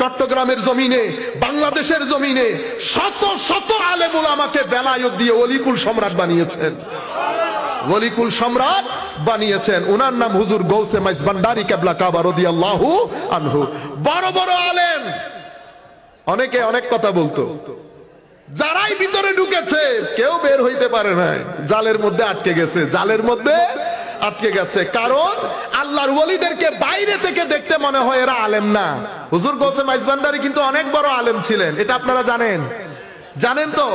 চট্টগ্রামের জমিনে, বাংলাদেশের জমিনে শত শত আলেম উলামাকে বেলায়েত দিয়ে ওলিকুল সম্রাট বানিয়েছেন। ওলিকুল সম্রাট বানিয়েছেন। ওনার নাম হুজুর গৌসে মাইজ ভান্ডারী কেবলা কাবা রাদিয়াল্লাহু আনহু। বড় বড় আলেম, অনেকে অনেক কথা বলতো, যারাই ভিতরে ঢুকেছে কেউ বের হইতে পারে না, জালের মধ্যে আটকে গেছে, জালের মধ্যে আটকে গেছে। কারণ আল্লাহর ওলিদেরকে বাইরে থেকে দেখতে মনে হয় এরা আলেম না। হুজুর গৌসে মাইজ ভান্ডারী কিন্তু অনেক বড় আলেম ছিলেন, এটা আপনারা জানেন? জানেন তো?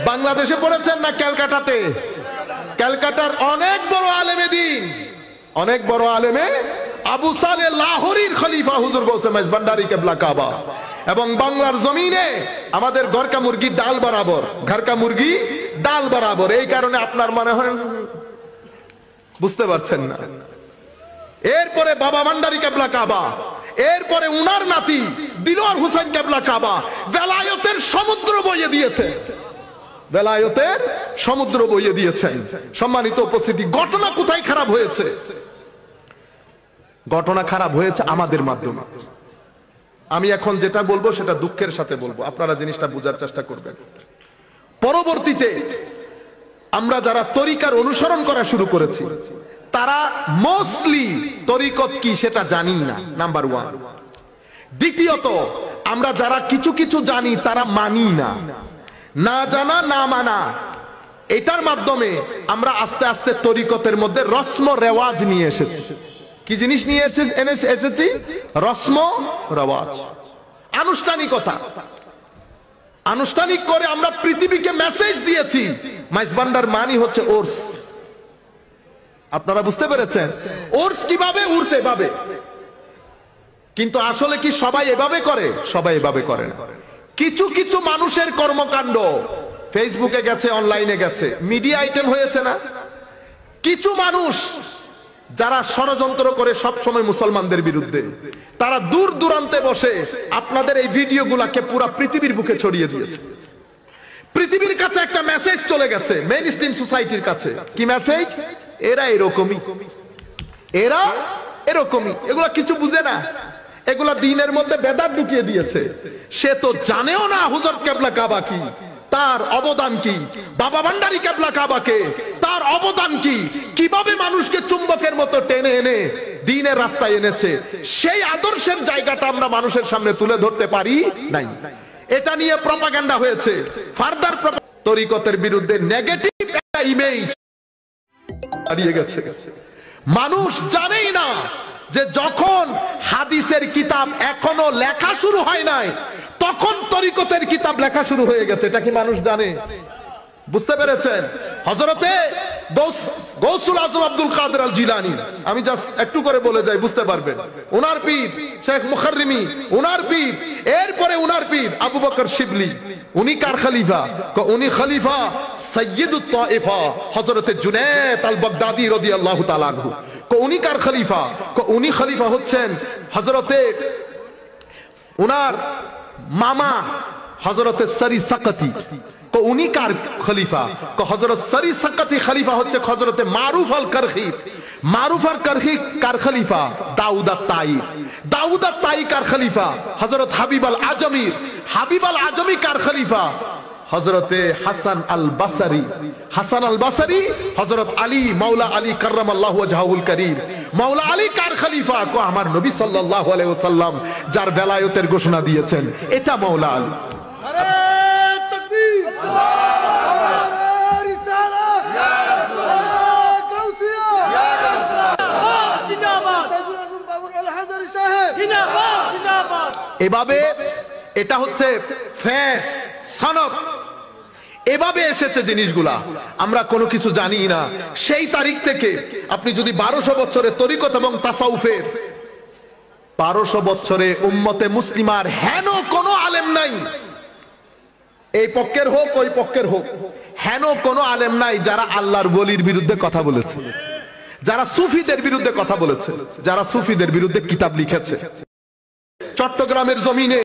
বাংলাদেশে পড়েছেন না ক্যালকাটাতে? ক্যালকাটার অনেক বড় আলেমে দ্বীন, অনেক বড় আলেমে আবু সালেহ লাহোরীর খলিফা হুজুর গৌসে মাইজ ভান্ডারী কেবলা কাবা। এবং বাংলার জমিনে আমাদের ঘরকা মুরগি ডাল বরাবর, ঘরকা মুরগি ডাল বরাবর। এই কারণে আপনার মনে হয় বুঝতে পারছেন না। এরপরে বাবা ভান্ডারী কেবলা কাবা, এরপরে উনার নাতি দিলওয়ার হোসেন কেবলা কাবা বেলায়েতের সমুদ্র বইয়ে দিয়েছে, বেলায়েতের সমুদ্র বইয়ে দিয়েছেন। সম্মানিত উপস্থিতি, ঘটনা কোথায় খারাপ হয়েছে? ঘটনা খারাপ হয়েছে আমাদের মাধ্যমে। আমি এখন যেটা বলবো সেটা দুঃখের সাথে বলবো, আপনারা জিনিসটা বোঝার চেষ্টা করবেন। পরবর্তীতে আমরা যারা তরিকার অনুসরণ করা শুরু করেছি তারা মোস্টলি তরিকত কি সেটা জানি না, নাম্বার ওয়ান। দ্বিতীয়ত, আমরা যারা কিছু কিছু জানি তারা মানি না, না জানা না মানা, এটার মাধ্যমে আমরা আস্তে আস্তে তরিকতের মধ্যে রসম রেওয়াজ নিয়ে এসেছি। কি জিনিস নিয়ে এসেছি? রসম রেওয়াজ, আনুষ্ঠানিকতা। আনুষ্ঠানিক করে আমরা পৃথিবীকে মেসেজ দিয়েছি মাইজ ভান্ডার মানি হচ্ছে ওরস। আপনারা বুঝতে পেরেছেন? ওরস কিভাবে? উর্স এভাবে। কিন্তু আসলে কি সবাই এভাবে করে? সবাই এভাবে করে না। কিছু কিছু মানুষের কর্মকাণ্ড ফেসবুকে গেছে, অনলাইনে গেছে, মিডিয়া আইটেম হয়েছে না? কিছু মানুষ যারা ষড়যন্ত্র করে সব সময় মুসলমানদের বিরুদ্ধে, তারা দূর দূরান্তে বসে আপনাদের এই ভিডিওগুলোকে পুরো পৃথিবীর বুকে ছড়িয়ে দিয়েছে। পৃথিবীর কাছে একটা মেসেজ চলে গেছে, মেইন স্ট্রিম সোসাইটির কাছে। কি মেসেজ? এরা এরকমই, এরা এরকমই। এগুলা কিছু বুঝে না, এগুলা দ্বীনের মধ্যে বেদাত ঢুকিয়ে দিয়েছে। সে তো জানেও না হুজুর কেবলা কাবা কি, তার অবদান কি, বাবা ভান্ডারী কেবলা কাবাকে তার অবদান কি, কিভাবে মানুষকে চুম্বকের মতো টেনে এনে দ্বীনের রাস্তায় এনেছে, সেই আদর্শের জায়গাটা আমরা মানুষের সামনে তুলে ধরতে পারি নাই। এটা নিয়ে প্রপাগান্ডা হয়েছে, ফার্দার তরিকতের বিরুদ্ধে নেগেটিভ একটা ইমেজ দাঁড়িয়ে গেছে। মানুষ জানেই না যে যখন হাদিসের কিতাব এখনো লেখা শুরু হয় নাই তখন তরিকতের কিতাব লেখা শুরু হয়ে গেছে। এটা কি মানুষ জানে? বুঝতে পেরেছেন? হযরতে গৌসুল আজম আব্দুল কাদের আল জিলানী, আমি জাস্ট একটু করে বলে যাই, বুঝতে পারবেন। ওনার পীর শেখ মুখাররিমি, ওনার পীর, এরপরে ওনার পীর আবু বকর শিবলি। উনি কার খলিফা? উনি খলিফা সাইয়্যিদুত তায়েফা হযরতে জুনায়েদ আল বাগদাদি রাদিয়াল্লাহু তাআলা আনহু। উনি কার খলিফা? উনি খলিফা হচ্ছেন হযরতে উনার মামা হযরতে সরি সাকাতি। উনি কার খলিফা? হযরত সরি সাকাতি খলিফা হচ্ছে হযরতে মারুফ আল কারখি। মারুফ আল কারখি কার খলিফা? দাউদ আত-তাই। দাউদ আত-তাই কার খলিফা? হযরত হাবিব আল আজমি। হাবিব আল আজমি কার খলিফা? হযরতে হাসান আল বাসরি। হাসান আল বাসরি হযরত আলী মাওলা আলী কাররামাল্লাহু ওয়াজহুল কারীম। মাওলা আলী কার খলিফা? আমার নবী সাল্লাল্লাহু আলাইহি ওয়াসাল্লাম যার বেলায়েতের ঘোষণা দিয়েছেন, এটা মাওলা আলী। এভাবে এটা হচ্ছে ফেস সনদ, এভাবে এসেছে জিনিসগুলা। আমরা কোনো কিছু জানি না। সেই তারিখ থেকে আপনি যদি 1200 বছরে তরিকত এবং তাসাউফের 1200 বছরে উম্মতে মুসলিমার হেন কোনো আলেম নাই, এই পক্ষের হোক ওই পক্ষের হোক, হেন কোনো আলেম নাই যারা আল্লাহর ওলির বিরুদ্ধে কথা বলেছে, যারা সুফিদের বিরুদ্ধে কথা বলেছে, যারা সুফিদের বিরুদ্ধে কিতাব লিখেছে। চট্টগ্রামের জমিনে